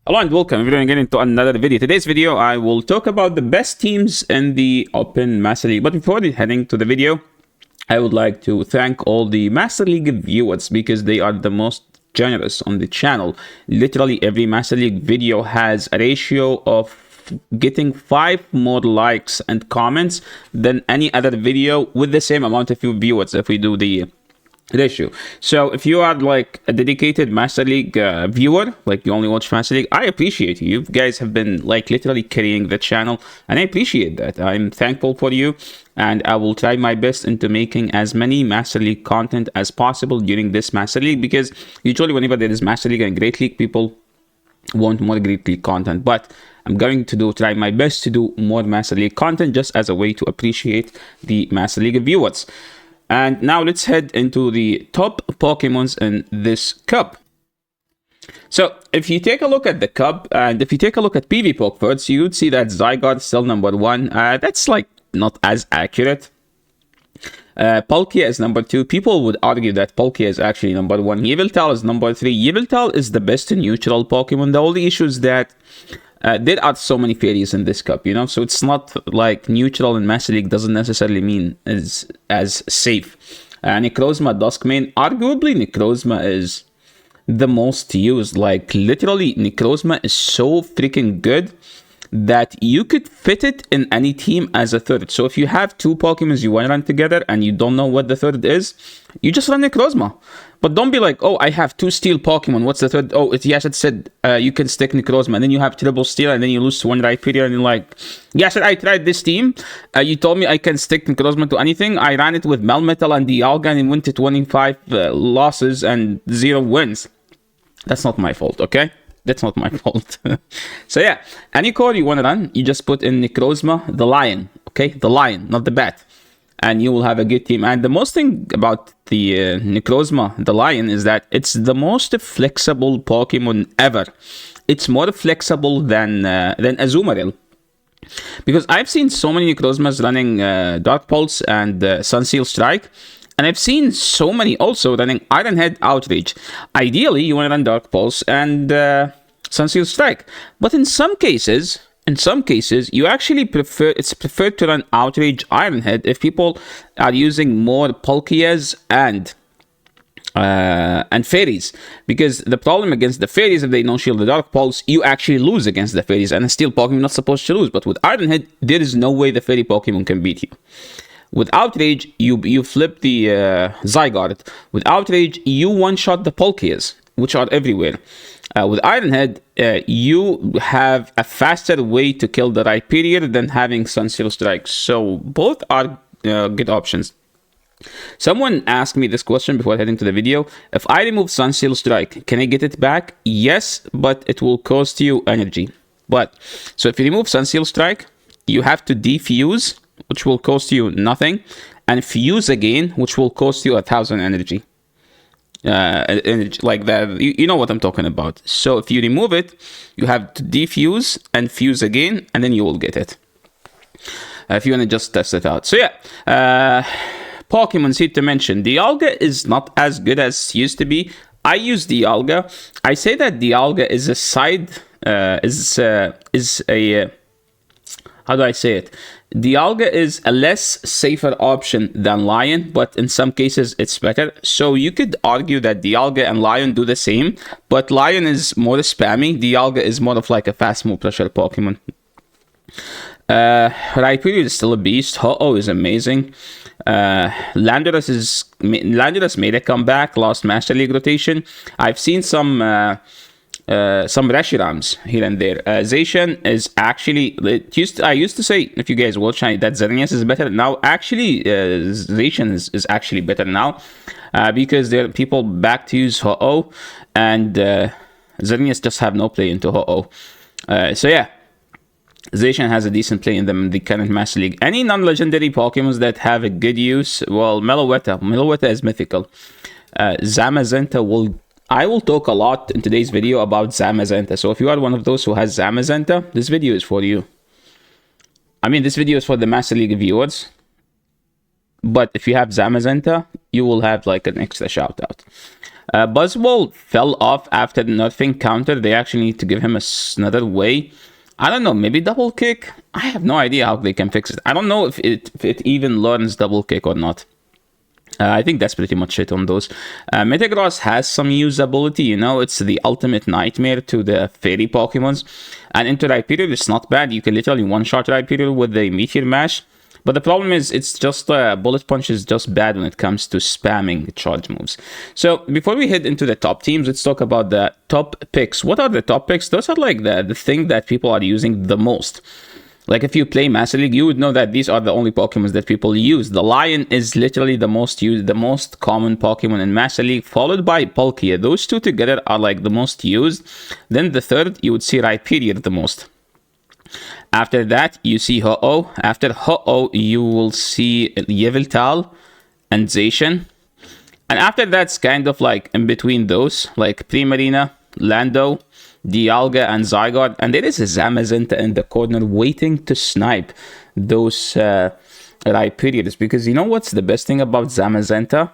Hello and welcome everyone again into another video. Today's video I will talk about the best teams in the Open Master League. But before heading to the video, I would like to thank all the Master League viewers because they are the most generous on the channel. Literally every Master League video has a ratio of getting 5 more likes and comments than any other video with the same amount of viewers if we do the ratio. So if you are like a dedicated Master League viewer, like you only watch Master League, I appreciate you. You guys have been like literally carrying the channel, and I appreciate that. I'm thankful for you, and I will try my best into making as many Master League content as possible during this Master League, because usually whenever there is Master League and Great League, people want more Great League content. But I'm going to try my best to do more Master League content just as a way to appreciate the Master League viewers. And now let's head into the top Pokemons in this cup. So if you take a look at the cup, and if you take a look at PvP first, you would see that Zygarde is still number 1. That's like not as accurate. Palkia is number 2. People would argue that Palkia is actually number 1. Yveltal is number 3. Yveltal is the best neutral Pokemon. The only issue is that there are so many fairies in this cup, you know, so it's not like neutral in Master League doesn't necessarily mean as safe. Necrozma, Duskmane, arguably Necrozma is the most used. Like literally Necrozma is so freaking good that you could fit it in any team as a third. So if you have 2 Pokemons you want to run together and you don't know what the third is, you just run Necrozma. But don't be like, oh, I have 2 steel Pokemon, what's the third? Oh, yes, it said you can stick Necrozma, and then you have triple steel, and then you lose to 1 Rhyperior, and you're like, yes, I tried this team. You told me I can stick Necrozma to anything. I ran it with Melmetal and Dialga, and went to 25 losses and 0 wins. That's not my fault, okay? That's not my fault. So yeah, any core you want to run, you just put in Necrozma, the lion, okay? The lion, not the bat. And you will have a good team. And the most thing about the Necrozma, the lion, is that it's the most flexible Pokemon ever. It's more flexible than Azumarill. Because I've seen so many Necrozmas running Dark Pulse and Sunseal Strike. And I've seen so many also running Iron Head Outrage. Ideally, you want to run Dark Pulse and Sunseal Strike. But in some cases, you actually it's preferred to run Outrage Iron Head if people are using more Palkias and fairies. Because the problem against the fairies, if they don't shield the Dark Pulse, you actually lose against the fairies, and a steel Pokemon not supposed to lose. But with Iron Head, there is no way the fairy Pokemon can beat you. With Outrage, you flip the Zygarde. With Outrage, you one-shot the Palkias, which are everywhere. With Iron Head, you have a faster way to kill the Rhyperior than having Sunseal Strike. So both are good options. Someone asked me this question before heading to the video. If I remove Sunseal Strike, can I get it back? Yes, but it will cost you energy. So if you remove Sunseal Strike, you have to defuse, which will cost you nothing, and fuse again, which will cost you 1,000 energy. Energy like that, you know what I'm talking about. So if you remove it, you have to defuse and fuse again, and then you will get it. If you want to just test it out. So yeah, Pokemon here to mention. Dialga is not as good as it used to be. I use Dialga. I say that Dialga is a side, how do I say it? Dialga is a less safer option than Lion, but in some cases it's better. So you could argue that Dialga and Lion do the same, but Lion is more spammy. Dialga is more of like a fast move pressure Pokemon. Rhyperior is still a beast. Ho-Oh is amazing. Landorus made a comeback last Master League rotation. I've seen some Reshirams here and there. Zacian is actually, I used to say, if you guys watch, that Xerneas is better. Now actually Zacian is actually better now, because there are people back to use Ho-Oh, and Xerneas just have no play into Ho-Oh. So yeah, Zacian has a decent play in the current Master League. Any non-legendary Pokemons that have a good use, well, Meloetta is mythical. Zamazenta I will talk a lot in today's video about Zamazenta. So if you are one of those who has Zamazenta, this video is for you. I mean, this video is for the Master League viewers. But if you have Zamazenta, you will have like an extra shout out. Buzzwole fell off after the nerfing counter. They actually need to give him another way. I don't know, maybe double kick? I have no idea how they can fix it. I don't know if it even learns double kick or not. I think that's pretty much it on those. Metagross has some usability, you know, it's the ultimate nightmare to the fairy Pokemons. And into Rhyperior, it's not bad. You can literally one-shot Rhyperior with the Meteor Mash. But the problem is, it's just Bullet Punch is just bad when it comes to spamming charge moves. So before we head into the top teams, let's talk about the top picks. What are the top picks? Those are like the thing that people are using the most. Like if you play Master League, you would know that these are the only Pokemons that people use. The Lion is literally the most used, the most common Pokemon in Master League, followed by Palkia. Those two together are like the most used. Then the third, you would see Rhyperior the most. After that, you see Ho-Oh. After Ho-Oh, you will see Yveltal and Zacian. And after that's kind of like in between those, like Primarina, Lando, Dialga, and Zygarde. And there is a Zamazenta in the corner waiting to snipe those Rhyperiors. Because you know what's the best thing about Zamazenta?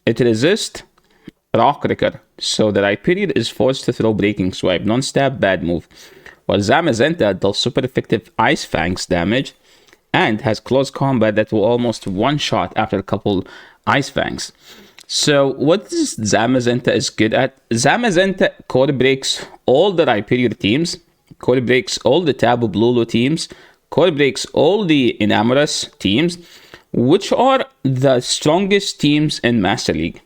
It resists Rock Wrecker. So the Rhyperior is forced to throw Breaking Swipe. Non-stab, bad move. While Zamazenta does super effective Ice Fangs damage and has close combat that will almost one-shot after a couple Ice Fangs. So what this Zamazenta is good at? Zamazenta core breaks all the Rhyperior teams, core breaks all the Tabu Lulu teams, core breaks all the Enamorous teams, which are the strongest teams in Master League.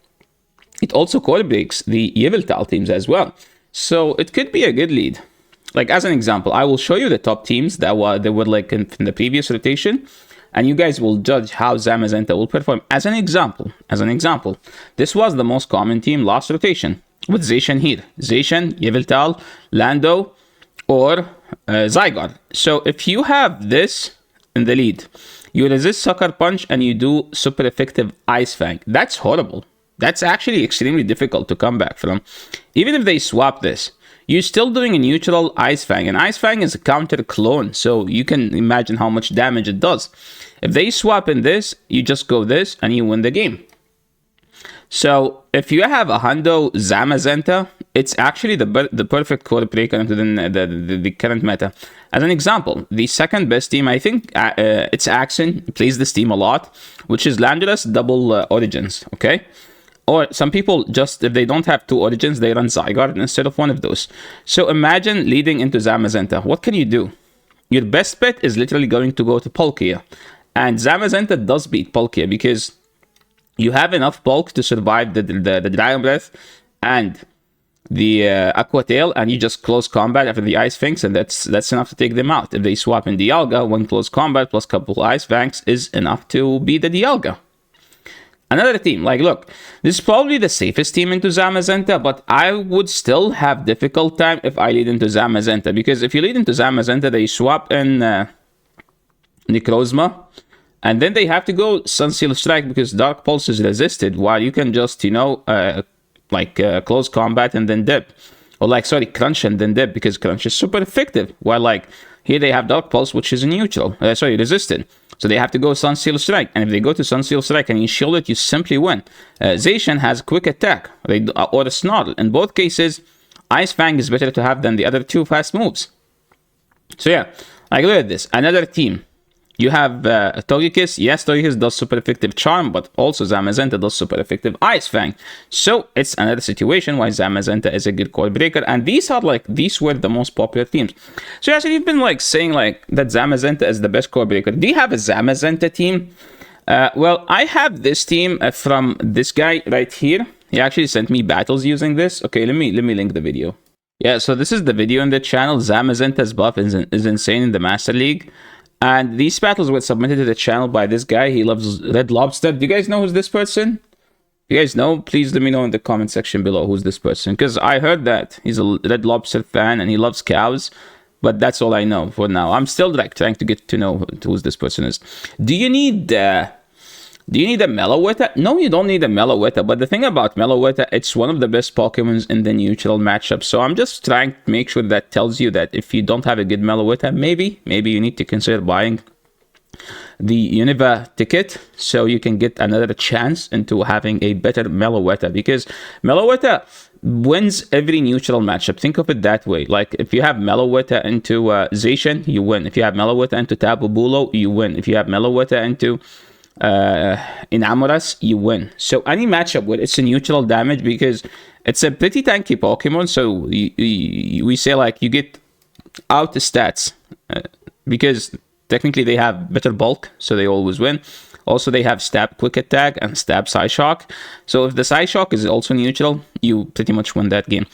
It also core breaks the Yveltal teams as well. So it could be a good lead. Like as an example, I will show you the top teams that were like in the previous rotation, and you guys will judge how Zamazenta will perform. As an example, this was the most common team last rotation with Zacian here. Zacian, Yveltal, Lando, or Zygarde. So if you have this in the lead, you resist Sucker Punch and you do super effective Ice Fang. That's horrible. That's actually extremely difficult to come back from. Even if they swap this, you're still doing a neutral Ice Fang, and Ice Fang is a counter clone, so you can imagine how much damage it does. If they swap in this, you just go this, and you win the game. So, if you have a Hundo Zamazenta, it's actually the perfect core breaker into the current meta. As an example, the second best team, I think it's Axon, plays this team a lot, which is Landorus double Origins, okay? Or some people just, if they don't have two Origins, they run Zygarde instead of one of those. So imagine leading into Zamazenta. What can you do? Your best bet is literally going to go to Palkia. And Zamazenta does beat Palkia because you have enough bulk to survive the Dragon Breath and the Aqua Tail, and you just close combat after the Ice Fangs, and that's enough to take them out. If they swap in Dialga, one close combat plus couple Ice Fangs is enough to beat the Dialga. Another team, like look, this is probably the safest team into Zamazenta, but I would still have difficult time if I lead into Zamazenta, because if you lead into Zamazenta, they swap in Necrozma, and then they have to go Sunseal Strike because Dark Pulse is resisted, while you can just, you know, close combat and then dip. Or like, sorry, Crunch and then dip, because Crunch is super effective, while like, here they have Dark Pulse, which is neutral, resisted. So they have to go Sunseal Strike, and if they go to Sunseal Strike and you shield it, you simply win. Zacian has Quick Attack, or a Snarl. In both cases, Ice Fang is better to have than the other two fast moves. So yeah, like look at this. Another team. You have Togekiss. Yes, Togekiss does super effective Charm, but also Zamazenta does super effective Ice Fang. So it's another situation why Zamazenta is a good core breaker, and these were the most popular teams. So actually, you've been like saying like that Zamazenta is the best core breaker. Do you have a Zamazenta team? Well, I have this team from this guy right here. He actually sent me battles using this. Okay, let me link the video. Yeah, so this is the video on the channel. Zamazenta's buff is insane in the Master League. And these battles were submitted to the channel by this guy. He loves Red Lobster. Do you guys know who's this person? If you guys know, please let me know in the comment section below who's this person. Because I heard that he's a Red Lobster fan and he loves cows. But that's all I know for now. I'm still like trying to get to know who this person is. Do you need a Meloetta? No, you don't need a Meloetta. But the thing about Meloetta, it's one of the best Pokemons in the neutral matchup. So I'm just trying to make sure that tells you that if you don't have a good Meloetta, maybe you need to consider buying the Univa ticket, so you can get another chance into having a better Meloetta, because Meloetta wins every neutral matchup. Think of it that way. Like, if you have Meloetta into Zacian, you win. If you have Meloetta into Tapu Bulo, you win. If you have Meloetta into Enamoras, you win. So any matchup where it's a neutral damage, because it's a pretty tanky Pokemon, so we say like you get out the stats because technically they have better bulk, so they always win. Also, they have stab quick attack and stab Psyshock. So if the Psyshock is also neutral, you pretty much win that game.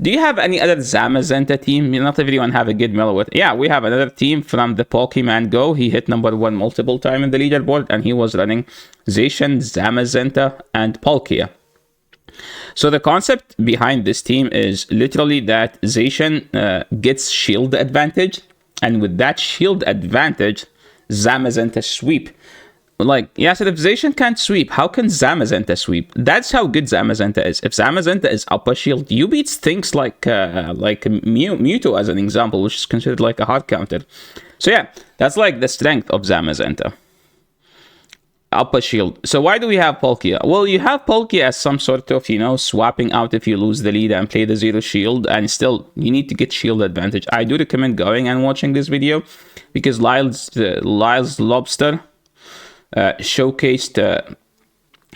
Do you have any other Zamazenta team? Not everyone have a good Meloetta. Yeah, we have another team from the Pokemon Go. He hit #1 multiple times in the leaderboard, and he was running Zacian, Zamazenta, and Palkia. So the concept behind this team is literally that Zacian gets shield advantage, and with that shield advantage, Zamazenta sweep. Like, yeah, so if Zacian can't sweep, how can Zamazenta sweep? That's how good Zamazenta is. If Zamazenta is upper shield, you beat things like Mewtwo as an example, which is considered like a hard counter. So yeah, that's like the strength of Zamazenta. Upper shield. So why do we have Palkia? Well, you have Palkia as some sort of, swapping out if you lose the lead and play the zero shield, and still you need to get shield advantage. I do recommend going and watching this video, because Lyle's Lobster showcased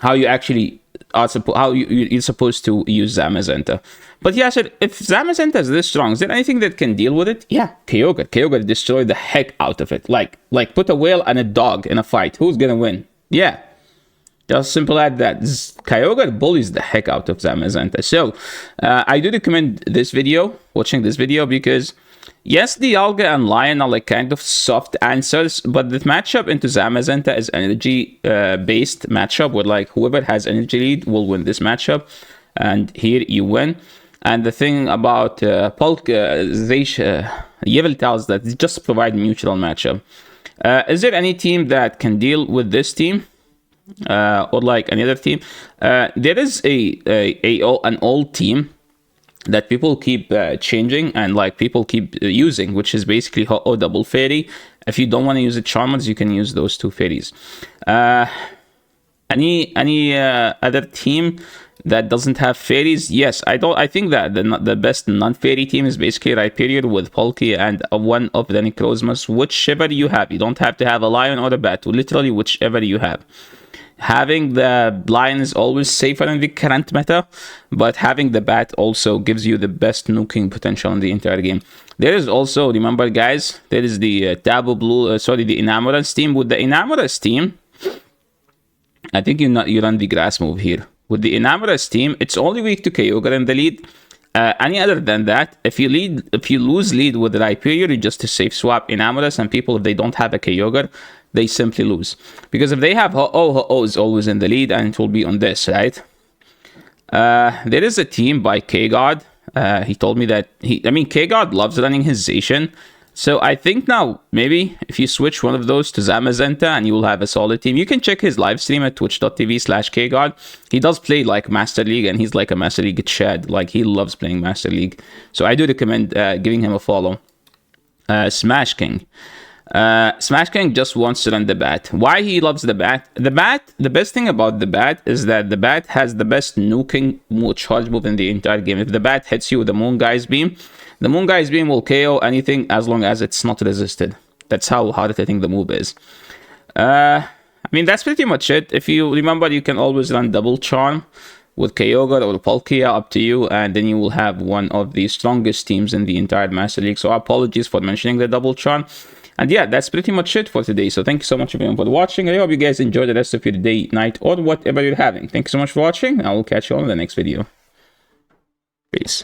how you actually are you're supposed to use Zamazenta. But yeah, so if Zamazenta is this strong, is there anything that can deal with it? Yeah, Kyogre. Kyogre destroyed the heck out of it. Like put a whale and a dog in a fight. Who's gonna win? Yeah, just simple as that. Kyogre bullies the heck out of Zamazenta. So I do recommend this video, watching this video, because yes, the Dialga and Lion are like kind of soft answers, but the matchup into Zamazenta is energy based matchup, where like whoever has energy lead will win this matchup, and here you win. And the thing about Yveltal is that it just provide mutual matchup. Is there any team that can deal with this team? Or like any other team? There is an old team that people keep changing and like people keep using, which is basically Ho-Oh double fairy. If you don't want to use the Charmers, you can use those two fairies. Any other team that doesn't have fairies? Yes, I think that the best non-fairy team is basically Rhyperior with Palkia and one of the Necrozmas, whichever you have. You don't have to have a lion or a bat, literally whichever you have. Having the lion is always safer in the current meta, but having the bat also gives you the best nuking potential in the entire game. There is also, remember guys, there is the the Enamoras team. With the Enamoras team, I think you run the grass move here. With the Enamoras team, it's only weak to Kyogre in the lead. Any other than that, if you lose lead with Rhyperior, you just safe swap Enamoras, and people, if they don't have a Kyogre, they simply lose. Because if they have Ho-Oh is always in the lead, and it will be on this, right? There is a team by K-God. He told me that K-God loves running his Zacian. So I think now, maybe if you switch one of those to Zamazenta, and you will have a solid team. You can check his live stream at twitch.tv/KGod. He does play like Master League, and he's like a Master League Chad. Like, he loves playing Master League. So I do recommend giving him a follow. Smash King. Smash King just wants to run the bat. Why he loves the bat? The best thing about the bat is that the bat has the best nuking charge move in the entire game. If the bat hits you with the Moongeist Beam, the Moongeist Beam will KO anything as long as it's not resisted. That's how hard hitting the move is. That's pretty much it. If you remember, you can always run Double Charm with Kyogre or Palkia, up to you, and then you will have one of the strongest teams in the entire Master League. So apologies for mentioning the Double Charm. And yeah, that's pretty much it for today. So thank you so much everyone for watching. I hope you guys enjoy the rest of your day, night, or whatever you're having. Thank you so much for watching. I will catch you all in the next video. Peace.